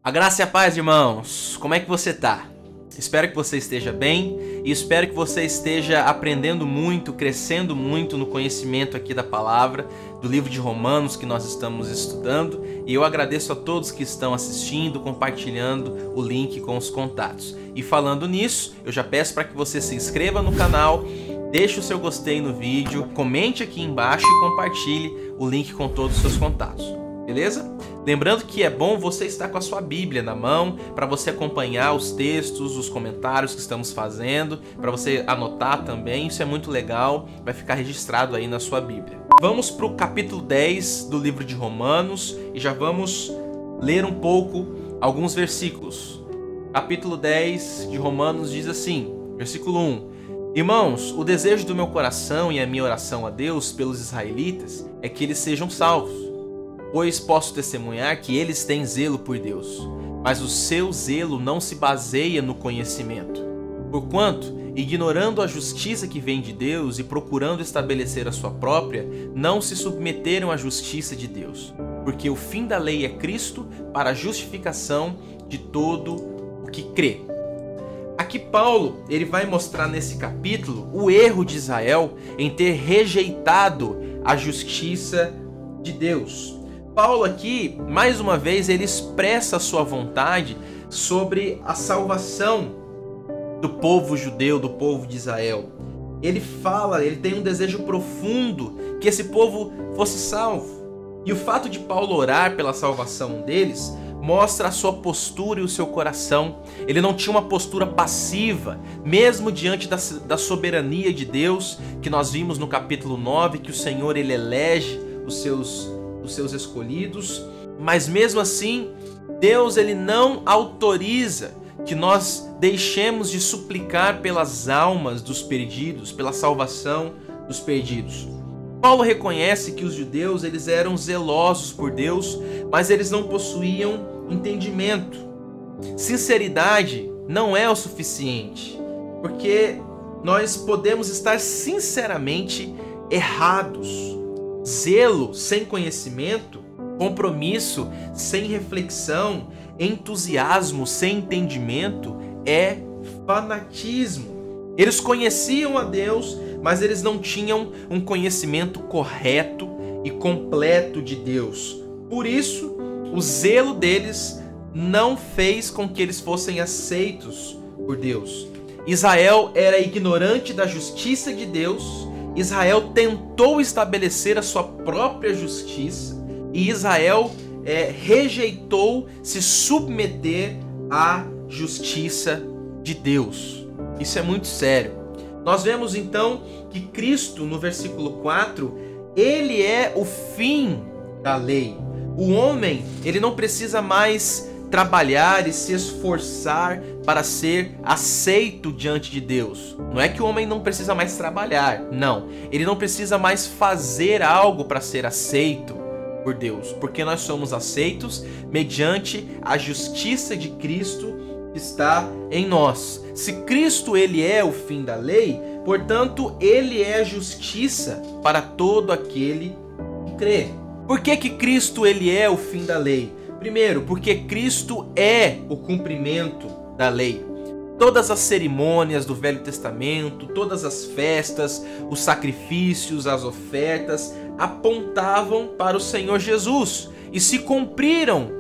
A graça e a paz, irmãos. Como é que você tá? Espero que você esteja bem e espero que você esteja aprendendo muito, crescendo muito no conhecimento aqui da palavra, do livro de Romanos que nós estamos estudando. E eu agradeço a todos que estão assistindo, compartilhando o link com os contatos. E falando nisso, eu já peço para que você se inscreva no canal, deixe o seu gostei no vídeo, comente aqui embaixo e compartilhe o link com todos os seus contatos. Beleza? Lembrando que é bom você estar com a sua Bíblia na mão para você acompanhar os textos, os comentários que estamos fazendo, para você anotar também, isso é muito legal, vai ficar registrado aí na sua Bíblia. Vamos para o capítulo 10 do livro de Romanos e já vamos ler um pouco alguns versículos. Capítulo 10 de Romanos diz assim, versículo 1: Irmãos, o desejo do meu coração e a minha oração a Deus pelos israelitas é que eles sejam salvos. Pois posso testemunhar que eles têm zelo por Deus, mas o seu zelo não se baseia no conhecimento. Porquanto, ignorando a justiça que vem de Deus e procurando estabelecer a sua própria, não se submeteram à justiça de Deus. Porque o fim da lei é Cristo para a justificação de todo o que crê. Aqui Paulo ele vai mostrar nesse capítulo o erro de Israel em ter rejeitado a justiça de Deus. Paulo aqui, mais uma vez, ele expressa a sua vontade sobre a salvação do povo judeu, do povo de Israel. Ele fala, ele tem um desejo profundo que esse povo fosse salvo. E o fato de Paulo orar pela salvação deles mostra a sua postura e o seu coração. Ele não tinha uma postura passiva, mesmo diante da soberania de Deus, que nós vimos no capítulo 9, que o Senhor ele elege os seus escolhidos, mas mesmo assim, Deus ele não autoriza que nós deixemos de suplicar pelas almas dos perdidos, pela salvação dos perdidos. Paulo reconhece que os judeus eles eram zelosos por Deus, mas eles não possuíam entendimento. Sinceridade não é o suficiente, porque nós podemos estar sinceramente errados. Zelo sem conhecimento, compromisso sem reflexão, entusiasmo sem entendimento é fanatismo. Eles conheciam a Deus, mas eles não tinham um conhecimento correto e completo de Deus. Por isso, o zelo deles não fez com que eles fossem aceitos por Deus. Israel era ignorante da justiça de Deus. Israel tentou estabelecer a sua própria justiça e Israel rejeitou se submeter à justiça de Deus. Isso é muito sério. Nós vemos então que Cristo, no versículo 4, ele é o fim da lei. O homem, ele não precisa mais trabalhar e se esforçar para ser aceito diante de Deus. Não é que o homem não precisa mais trabalhar, não. Ele não precisa mais fazer algo para ser aceito por Deus, porque nós somos aceitos mediante a justiça de Cristo que está em nós. Se Cristo ele é o fim da lei, portanto, ele é justiça para todo aquele que crê. Por que Cristo ele é o fim da lei? Primeiro, porque Cristo é o cumprimento da lei. Todas as cerimônias do Velho Testamento, todas as festas, os sacrifícios, as ofertas, apontavam para o Senhor Jesus e se cumpriram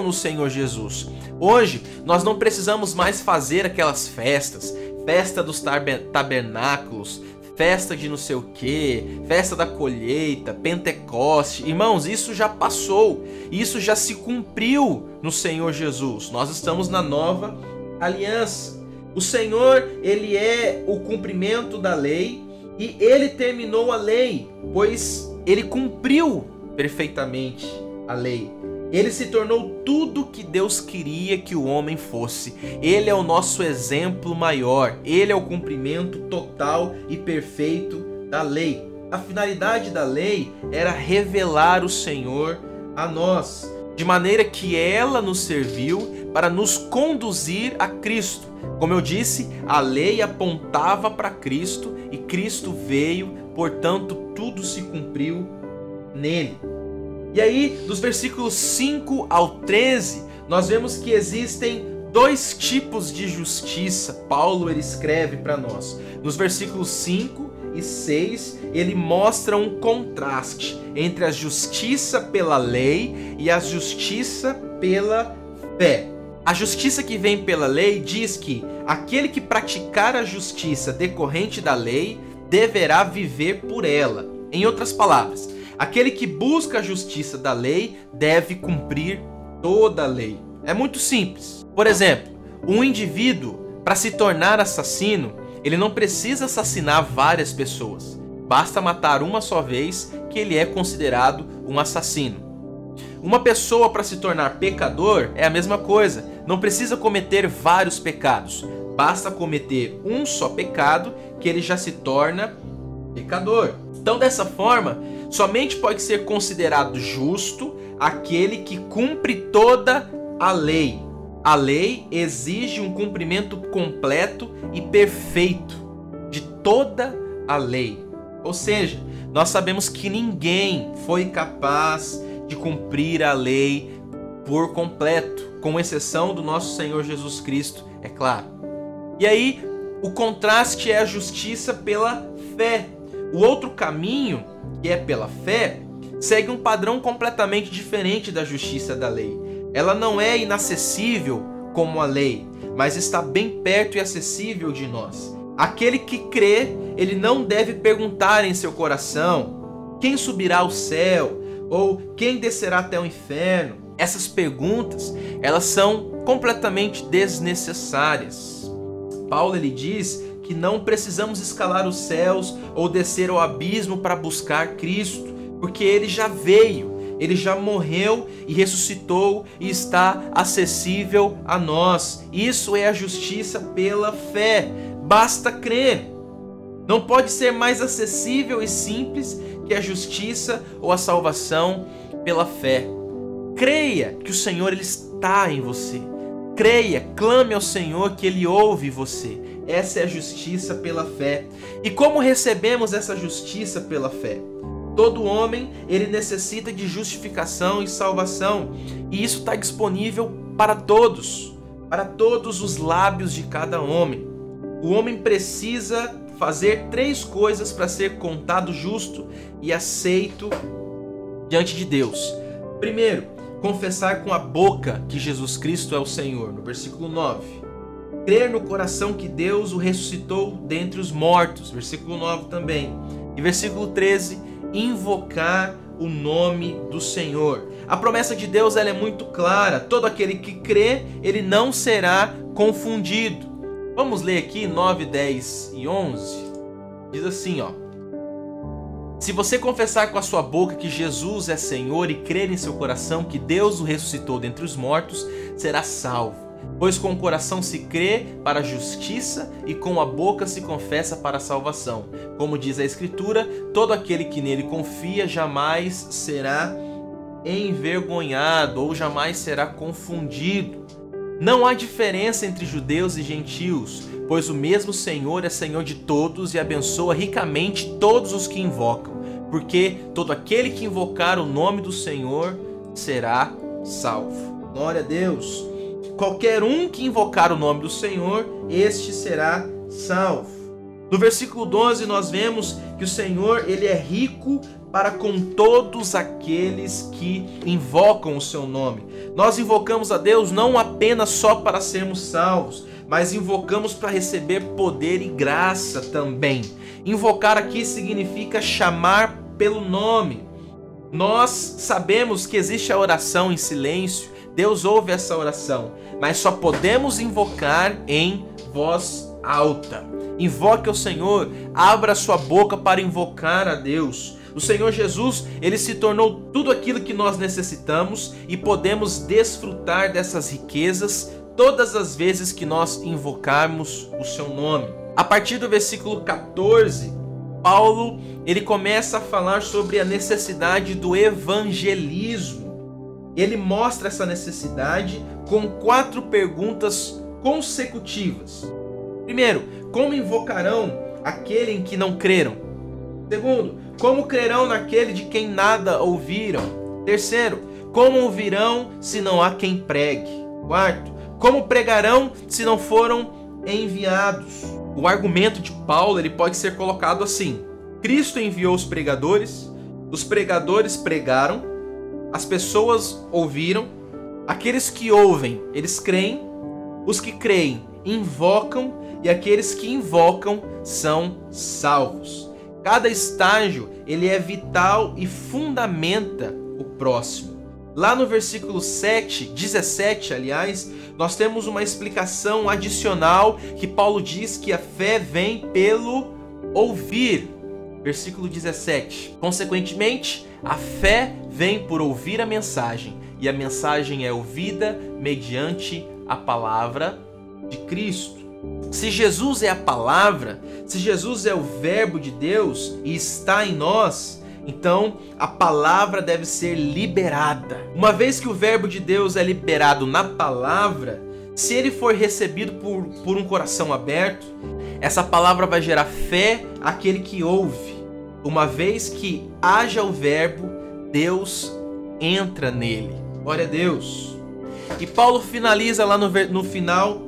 no Senhor Jesus. Hoje, nós não precisamos mais fazer aquelas festas, festa dos tabernáculos, festa de não sei o que, festa da colheita, Pentecoste. Irmãos, isso já passou, isso já se cumpriu no Senhor Jesus. Nós estamos na nova aliança. O Senhor, ele é o cumprimento da lei e ele terminou a lei, pois ele cumpriu perfeitamente a lei. Ele se tornou tudo que Deus queria que o homem fosse. Ele é o nosso exemplo maior. Ele é o cumprimento total e perfeito da lei. A finalidade da lei era revelar o Senhor a nós, de maneira que ela nos serviu para nos conduzir a Cristo. Como eu disse, a lei apontava para Cristo e Cristo veio, portanto, tudo se cumpriu nele. E aí, dos versículos 5 ao 13, nós vemos que existem dois tipos de justiça. Paulo ele escreve para nós. Nos versículos 5 e 6, ele mostra um contraste entre a justiça pela lei e a justiça pela fé. A justiça que vem pela lei diz que aquele que praticar a justiça decorrente da lei deverá viver por ela. Em outras palavras, aquele que busca a justiça da lei deve cumprir toda a lei. É muito simples. Por exemplo, um indivíduo, para se tornar assassino, ele não precisa assassinar várias pessoas. Basta matar uma só vez que ele é considerado um assassino. Uma pessoa, para se tornar pecador, é a mesma coisa. Não precisa cometer vários pecados. Basta cometer um só pecado que ele já se torna pecador. Então, dessa forma, somente pode ser considerado justo aquele que cumpre toda a lei. A lei exige um cumprimento completo e perfeito de toda a lei. Ou seja, nós sabemos que ninguém foi capaz de cumprir a lei por completo, com exceção do nosso Senhor Jesus Cristo, é claro. E aí, o contraste é a justiça pela fé. O outro caminho, que é pela fé, segue um padrão completamente diferente da justiça da lei. Ela não é inacessível como a lei, mas está bem perto e acessível de nós. Aquele que crê, ele não deve perguntar em seu coração: quem subirá ao céu? Ou quem descerá até o inferno? Essas perguntas, elas são completamente desnecessárias. Paulo ele diz que não precisamos escalar os céus ou descer ao abismo para buscar Cristo, porque ele já veio. Ele já morreu e ressuscitou e está acessível a nós. Isso é a justiça pela fé. Basta crer. Não pode ser mais acessível e simples que a justiça ou a salvação pela fé. Creia que o Senhor ele está em você. Creia, clame ao Senhor que Ele ouve você. Essa é a justiça pela fé. E como recebemos essa justiça pela fé? Todo homem ele necessita de justificação e salvação, e isso está disponível para todos os lábios de cada homem. O homem precisa fazer 3 coisas para ser contado justo e aceito diante de Deus. Primeiro, confessar com a boca que Jesus Cristo é o Senhor, no versículo 9. Crer no coração que Deus o ressuscitou dentre os mortos, versículo 9 também. E versículo 13, invocar o nome do Senhor. A promessa de Deus ela é muito clara. Todo aquele que crê, ele não será confundido. Vamos ler aqui 9, 10 e 11. Diz assim, ó: se você confessar com a sua boca que Jesus é Senhor e crer em seu coração que Deus o ressuscitou dentre os mortos, será salvo. Pois com o coração se crê para a justiça e com a boca se confessa para a salvação. Como diz a Escritura, todo aquele que nele confia jamais será envergonhado ou jamais será confundido. Não há diferença entre judeus e gentios, pois o mesmo Senhor é Senhor de todos e abençoa ricamente todos os que invocam, porque todo aquele que invocar o nome do Senhor será salvo. Glória a Deus! Qualquer um que invocar o nome do Senhor, este será salvo. No versículo 12 nós vemos que o Senhor ele é rico para com todos aqueles que invocam o seu nome. Nós invocamos a Deus não apenas só para sermos salvos, mas invocamos para receber poder e graça também. Invocar aqui significa chamar pelo nome. Nós sabemos que existe a oração em silêncio. Deus ouve essa oração, mas só podemos invocar em voz alta. Invoque ao Senhor, abra sua boca para invocar a Deus. O Senhor Jesus, ele se tornou tudo aquilo que nós necessitamos e podemos desfrutar dessas riquezas todas as vezes que nós invocarmos o seu nome. A partir do versículo 14, Paulo ele começa a falar sobre a necessidade do evangelismo. Ele mostra essa necessidade com 4 perguntas consecutivas. Primeiro, como invocarão aquele em que não creram? Segundo, como crerão naquele de quem nada ouviram? Terceiro, como ouvirão se não há quem pregue? Quarto, como pregarão se não foram enviados? O argumento de Paulo ele pode ser colocado assim: Cristo enviou os pregadores pregaram, as pessoas ouviram, aqueles que ouvem, eles creem, os que creem invocam e aqueles que invocam são salvos. Cada estágio ele é vital e fundamenta o próximo. Lá no versículo 17, aliás, nós temos uma explicação adicional que Paulo diz que a fé vem pelo ouvir. Versículo 17. Consequentemente, a fé vem por ouvir a mensagem, e a mensagem é ouvida mediante a palavra de Cristo. Se Jesus é a palavra, se Jesus é o verbo de Deus e está em nós, então a palavra deve ser liberada. Uma vez que o verbo de Deus é liberado na palavra, se ele for recebido por um coração aberto, essa palavra vai gerar fé àquele que ouve. Uma vez que haja o verbo, Deus entra nele. Glória a Deus. E Paulo finaliza lá no final,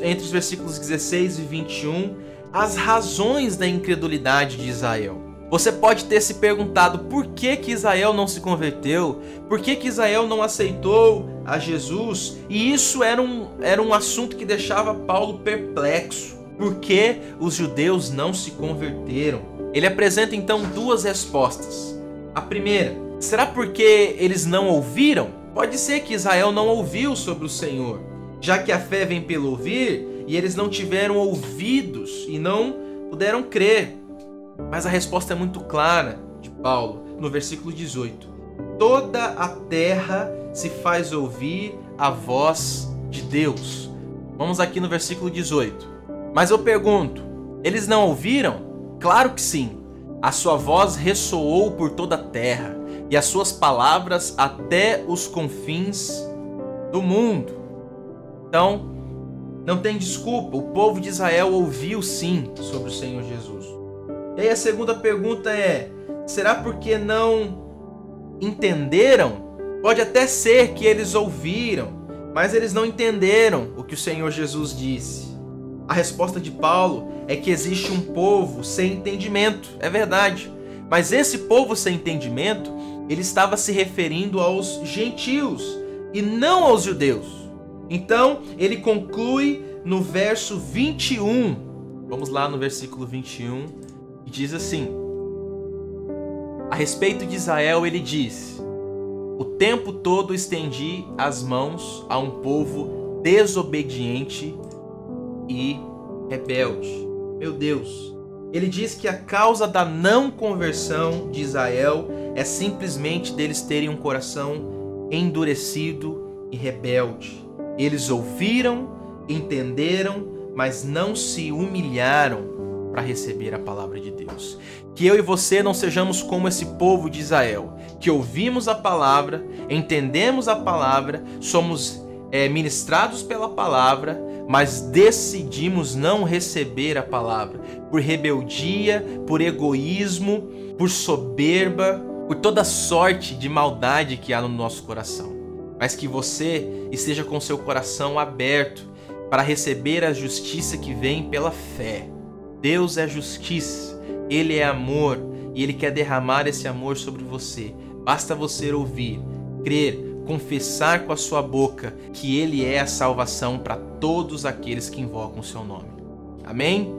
entre os versículos 16 e 21, as razões da incredulidade de Israel. Você pode ter se perguntado por que Israel não se converteu, por que Israel não aceitou a Jesus, e isso era um assunto que deixava Paulo perplexo. Por que os judeus não se converteram? Ele apresenta então duas respostas. A primeira, será porque eles não ouviram? Pode ser que Israel não ouviu sobre o Senhor, já que a fé vem pelo ouvir e eles não tiveram ouvidos e não puderam crer. Mas a resposta é muito clara de Paulo, no versículo 18. Toda a terra se faz ouvir a voz de Deus. Vamos aqui no versículo 18. Mas eu pergunto, eles não ouviram? Claro que sim. A sua voz ressoou por toda a terra e as suas palavras até os confins do mundo. Então, não tem desculpa, o povo de Israel ouviu sim sobre o Senhor Jesus. E aí a segunda pergunta é, será porque não entenderam? Pode até ser que eles ouviram, mas eles não entenderam o que o Senhor Jesus disse. A resposta de Paulo é que existe um povo sem entendimento, é verdade. Mas esse povo sem entendimento, ele estava se referindo aos gentios e não aos judeus. Então, ele conclui no verso 21. Vamos lá no versículo 21, e diz assim: a respeito de Israel, ele diz: o tempo todo estendi as mãos a um povo desobediente e rebelde. Meu Deus, ele diz que a causa da não conversão de Israel é simplesmente deles terem um coração endurecido e rebelde. Eles ouviram, entenderam, mas não se humilharam para receber a palavra de Deus. Que eu e você não sejamos como esse povo de Israel, que ouvimos a palavra, entendemos a palavra, somos ministrados pela palavra, mas decidimos não receber a palavra por rebeldia, por egoísmo, por soberba, por toda sorte de maldade que há no nosso coração. Mas que você esteja com seu coração aberto para receber a justiça que vem pela fé. Deus é justiça, Ele é amor e Ele quer derramar esse amor sobre você. Basta você ouvir, crer, confessar com a sua boca que Ele é a salvação para todos aqueles que invocam o seu nome. Amém?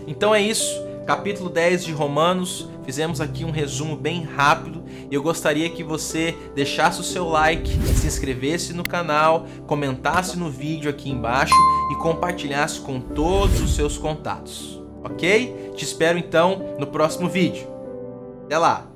Então é isso, capítulo 10 de Romanos. Fizemos aqui um resumo bem rápido e eu gostaria que você deixasse o seu like, se inscrevesse no canal, comentasse no vídeo aqui embaixo e compartilhasse com todos os seus contatos. Ok? Te espero então no próximo vídeo. Até lá!